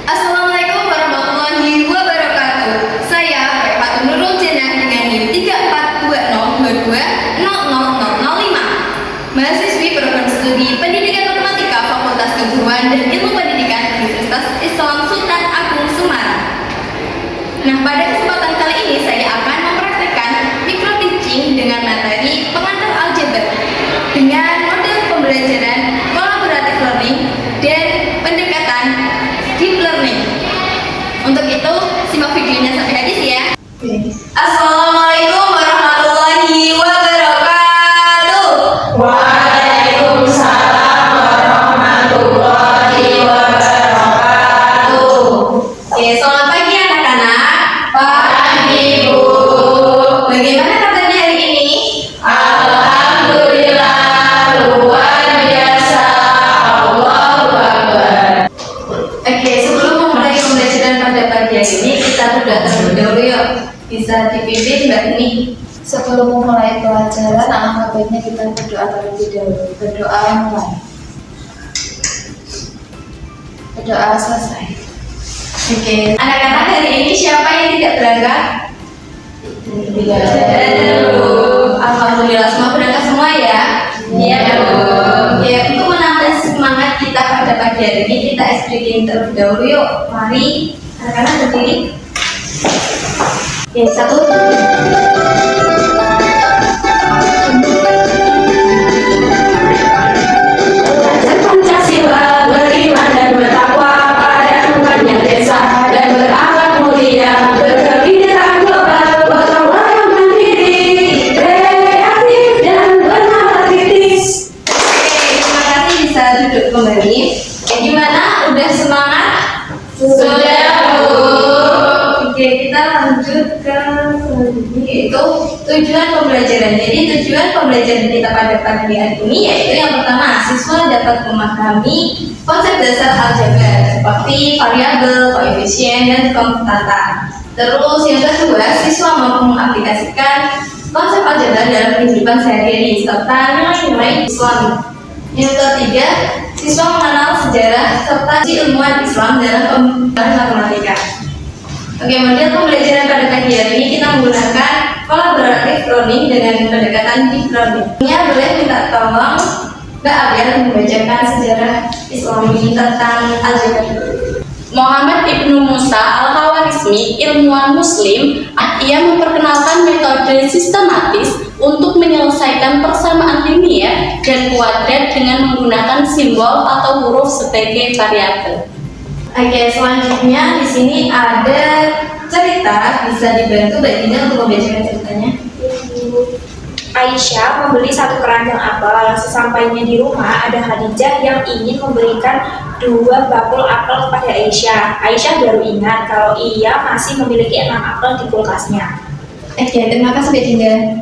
Assalamualaikum warahmatullahi wabarakatuh. Saya Rehatun Nurul Jannah dengan NIM 342022000005. Mahasiswi program studi Pendidikan Matematika Fakultas Keguruan dan Ilmu Pendidikan Universitas Islam Sultan Agung Semarang. Nah, pada kesempatan kali ini saya akan mempraktikkan micro teaching dengan materi pengantar aljabar dengan model pembelajaran collaborative learning dan pendekatan deep learning. Untuk itu, simak videonya sampai habis ya. Assalamualaikum warahmatullahi wabarakatuh. Waalaikumsalam warahmatullahi wabarakatuh. Oke, selamat pagi anak-anak. Pagi Bu. Bagaimana kabarnya hari ini? Alhamdulillah luar biasa. Allahu Akbar. Oke, sebelum memulai pembelajaran pada pagi hari ini, kita berdoa terlebih dahulu yuk. Bisa dipimpin Mbak Ni. Sebelum memulai pelajaran, alangkah baiknya kita berdoa terlebih dahulu. Berdoa mulai. Berdoa selesai. Oke, anak-anak hari ini siapa yang tidak berangkat? Alhamdulillah semua berangkat semua ya. Iya Bu. Oke, untuk menambah semangat kita pada pagi hari ini, kita explain terlebih dahulu yuk. Mari anak-anak berdiri. Oke, satu. Belajar Pancasila, beriman dan bertakwa pada Tuhan yang esa dan berakhlak mulia, berkebinekaan global, gotong royong mandiri, kreatif dan bernalar kritis. Oke, terima kasih bisa duduk kembali. Oke, gimana? Udah semangat? Sudah, Bu. Oke, kita lanjut ke selanjutnya yaitu tujuan pembelajaran. Jadi tujuan pembelajaran kita pada pagi hari ini yaitu yang pertama, siswa dapat memahami konsep dasar aljabar seperti variabel, koefisien, dan konstanta. Terus yang kedua, siswa mampu mengaplikasikan konsep aljabar dalam kehidupan sehari-hari serta nilai-nilai Islam. Yang ketiga, siswa mengenal sejarah serta ilmuwan Islam dalam pembelajaran matematika. Oke, model pembelajaran pada pagi hari ini kita menggunakan collaborative learning dengan pendekatan deep learning. Boleh minta tolong Mbak Abiar membacakan sejarah Islami tentang aljabar. Muhammad Ibnu Musa Al-Khawarizmi, ilmuwan Muslim, ia memperkenalkan metode sistematis untuk menyelesaikan persamaan linier dan kuadrat dengan menggunakan simbol atau huruf sebagai variabel. Oke, selanjutnya di sini ada cerita, bisa dibantu Mbak Dina untuk membacakan ceritanya. Aisyah membeli satu keranjang apel. Sesampainya di rumah, ada Khadijah yang ingin memberikan 2 bakul apel kepada Aisyah. Aisyah baru ingat kalau ia masih memiliki 6 apel di kulkasnya. Oke, terima kasih Mbak Dinda.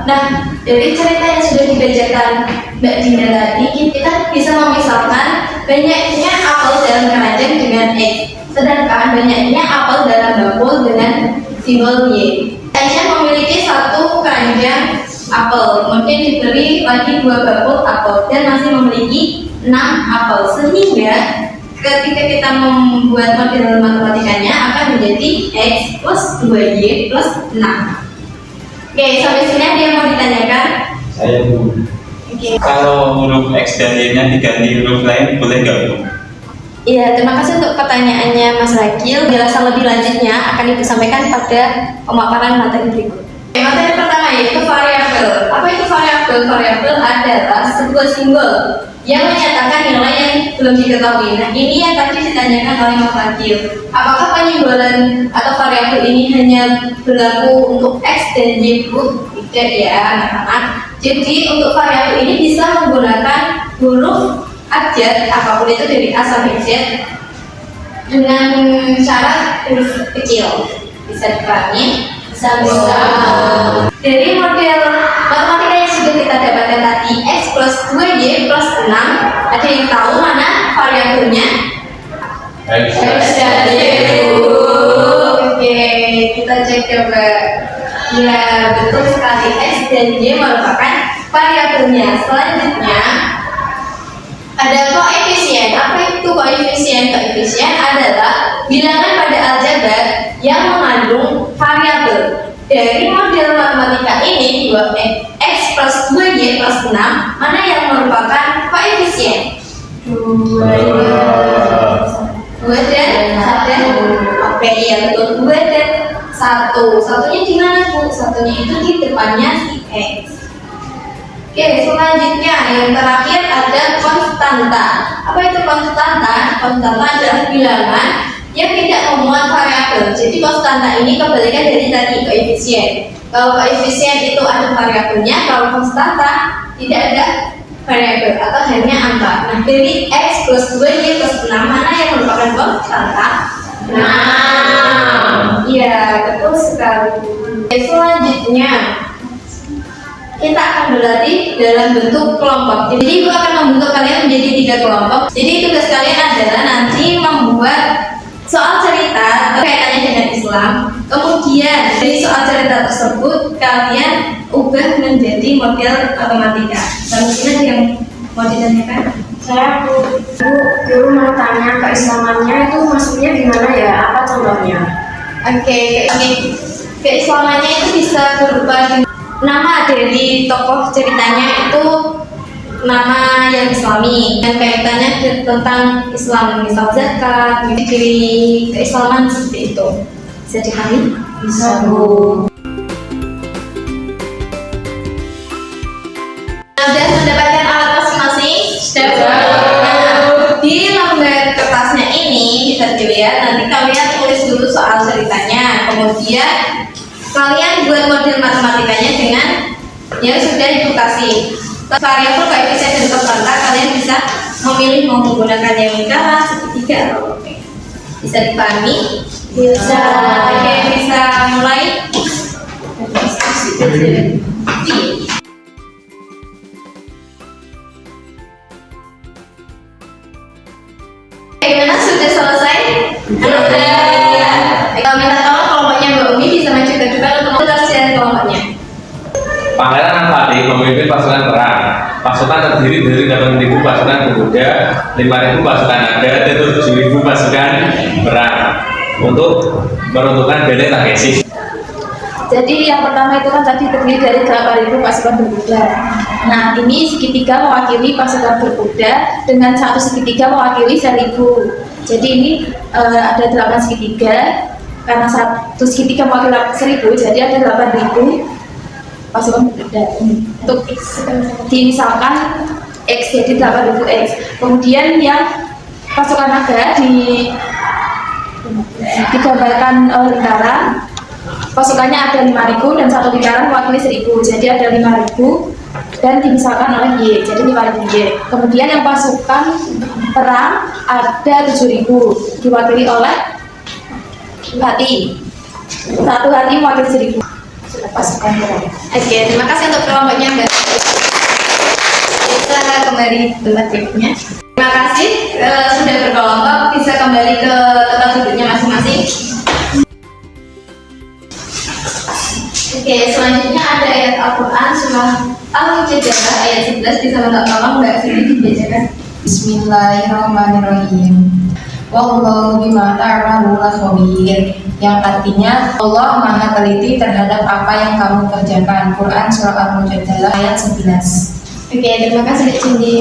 Nah, dari cerita yang sudah dibacakan Mbak Dinda tadi, kita bisa memisahkan banyaknya apel dalam keranjang dengan X, sedangkan banyaknya apel dalam bakul dengan simbol Y. Aisyah memiliki satu keranjang apel, kemudian diberi lagi 2 bakul apel dan masih memiliki 6 apel, sehingga ketika kita membuat model matematikanya akan menjadi X plus 2Y plus 6. Oke, sampai sini ada yang mau ditanyakan? Saya Bu. Oke. Kalau huruf X dan Y-nya diganti huruf lain boleh nggak Bu? Iya, terima kasih untuk pertanyaannya Mas Ragil. Penjelasan lebih lanjutnya akan Ibu sampaikan pada pemaparan materi berikut. Materi pertama yaitu variabel. Apa itu variabel? Variabel adalah sebuah simbol yang menyatakan nilai yang belum diketahui. Nah, ini yang tadi ditanyakan oleh Mas Ragil. Apakah penyimbolan atau variabel ini hanya berlaku untuk X dan Y, Bu? Tidak ya, anak-anak. Jadi untuk variabel ini bisa menggunakan huruf abjad apapun itu dari A sampai Z dengan syarat huruf kecil. Bisa dipahami? Bisa. Dari model matematika yang sudah kita dapatkan tadi, X plus 2Y plus 6, ada yang tahu mana variabelnya? X dan Y. Oke, kita cek coba. Ya, betul sekali, X dan Y merupakan variabelnya. Selanjutnya ada koefisien. Apa itu koefisien? Koefisien bilangan pada aljabar yang mengandung variabel. Dari model matematika ini, 2x plus 2y plus 6, mana yang merupakan koefisien? 2 dan 1. Oke, iya betul. 2 dan 1. Satunya di mana, Bu? Satunya itu di depannya si X. Oke, selanjutnya yang terakhir ada konstanta. Apa itu konstanta? Konstanta adalah bilangan yang tidak memuat variabel. Jadi konstanta ini kebalikan dari tadi koefisien. Kalau koefisien itu ada variabelnya, kalau konstanta tidak ada variabel atau hanya angka. Nah, dari x plus 2y plus 6 mana yang merupakan konstanta? 6. Iya, betul sekali. Oke, selanjutnya kita akan berlatih dalam bentuk kelompok. Jadi Ibu akan membentuk kalian menjadi 3 kelompok. Jadi tugas kalian adalah nanti membuat soal cerita kaitannya dengan Islam. Kemudian dari soal cerita tersebut kalian ubah menjadi model matematika. Dan mungkin ada yang mau ditanyakan? Saya Bu, guru mau tanya keislamannya itu maksudnya gimana ya? Apa contohnya? Oke. Keislamannya itu bisa berupa nama dari tokoh ceritanya itu nama yang islami dan kaitannya tentang Islam, misal zakat, ciri keislaman seperti itu. Bisa dipahami? Bisa, Bu. Sudah mendapatkan alat masing-masing? Sudah. Nah, di lembar kertasnya ini bisa dilihat, nanti kalian tulis dulu soal ceritanya, kemudian kalian buat model matematikanya dengan yang sudah Ibu kasih. Variabel koefisien dan konstanta kalian bisa memilih mau menggunakan yang lingkaran, segitiga atau oke. Bisa dipahami? Bisa. Oke, bisa mulai. Gimana, sudah selesai? Sudah. Kalau minta tolong kelompoknya Mbak Umi bisa maju ke depan untuk menjelaskan kelompoknya. Pangeran Al-Fatih memimpin pasukan perang. Pasukan terdiri dari 8.000 pasukan pemuda, 5.000 pasukan naga, dan 7.000 pasukan perang untuk meruntuhkan Bene Takeshi. Jadi yang pertama itu kan tadi terdiri dari 8.000 pasukan berkuda. Nah, ini segitiga mewakili pasukan berkuda dengan satu segitiga mewakili 1.000. Jadi ini ada 8 segitiga, karena satu segitiga mewakili 1.000, jadi ada 8.000 pasukan berkuda. Untuk X, dimisalkan X jadi 8.000 X. Kemudian yang pasukan naga digambarkan lingkaran. Pasukannya ada 5.000 dan satu lingkaran mewakili 1.000, jadi ada 5.000 dan dimisalkan oleh Y, jadi 5.000 Y. Kemudian yang pasukan perang ada 7.000 diwakili oleh hati, satu hati mewakili 1.000 pasukan perang. Oke, terima kasih untuk kelompoknya Mbak. Kita kembali ke tempat berikutnya. Terima kasih sudah berkelompok, bisa kembali ke tempat duduknya masing-masing. Oke, selanjutnya ada ayat Al-Quran surah Al-Mujadalah ayat 11, bisa minta tolong Mbak Siti dibacakan. Bismillahirrahmanirrahim. Wallahu bima ta'maluna khabir, yang artinya Allah Maha teliti terhadap apa yang kamu kerjakan. Quran surah Al-Mujadalah ayat 11. Oke, terima kasih Dek Cindy.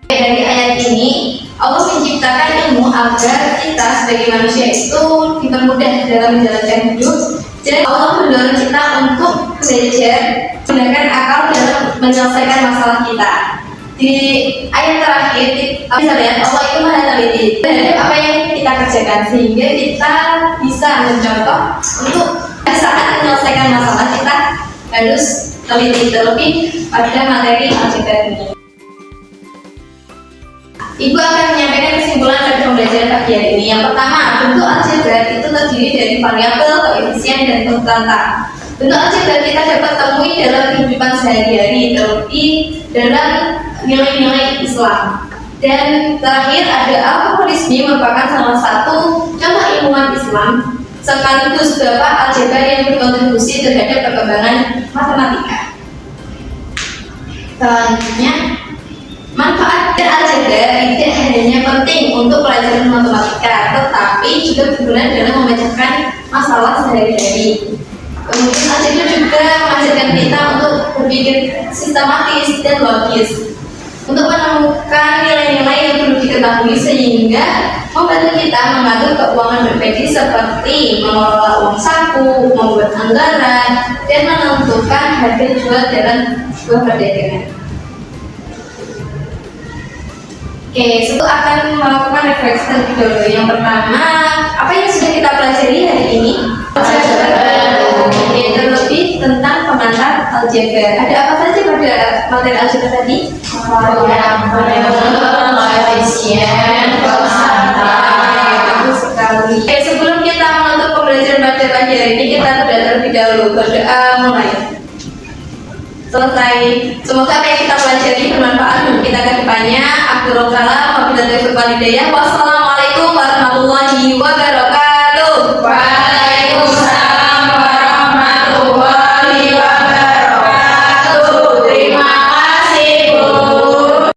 Dari ayat ini Allah menciptakan ilmu agar kita sebagai manusia itu dipermudah dalam menjalankan hidup. Jadi Allah mendorong kita untuk belajar menggunakan akal dalam menyelesaikan masalah kita. Di ayat terakhir bisa lihat Allah itu maha teliti terhadap apa yang kita kerjakan, sehingga kita bisa mencontoh untuk saat menyelesaikan masalah kita harus teliti terlebih pada materi aljabar ini. Ibu akan menyampaikan kesimpulan dari pembelajaran pagi hari ini. Yang pertama, bentuk aljabar itu terdiri dari variabel, koefisien, dan konstanta. Bentuk aljabar kita dapat temui dalam kehidupan sehari-hari, terlebih dalam nilai-nilai Islam. Dan terakhir ada algoritma merupakan salah satu contoh ilmuwan Islam sekaligus bapak aljabar yang berkontribusi terhadap perkembangan matematika. Selanjutnya, manfaat aljabar tidak hanya penting untuk pelajaran matematika, tetapi juga berguna dalam memecahkan masalah sehari-hari. Kemudian aljabar juga mengajarkan kita untuk berpikir sistematis dan logis, untuk menemukan nilai-nilai yang perlu diketahui sehingga membantu kita mengatur keuangan pribadi seperti mengelola uang saku, membuat anggaran, dan menentukan harga jual dalam sebuah perdagangan. Oke, itu akan melakukan refleksi terlebih dahulu. Yang pertama, apa yang sudah kita pelajari hari ini? Oke, terlebih tentang pengantar aljabar. Ada apa saja pada materi aljabar tadi? Bagus sekali. Oke, sebelum kita menutup pembelajaran pada pagi hari ini, kita sudah terlebih dahulu berdoa mulai. Selesai. Semoga apa yang kita pelajari bermanfaat untuk kita ke depannya. Wabillahi taufiq wal hidayah. Wassalamualaikum warahmatullahi wabarakatuh.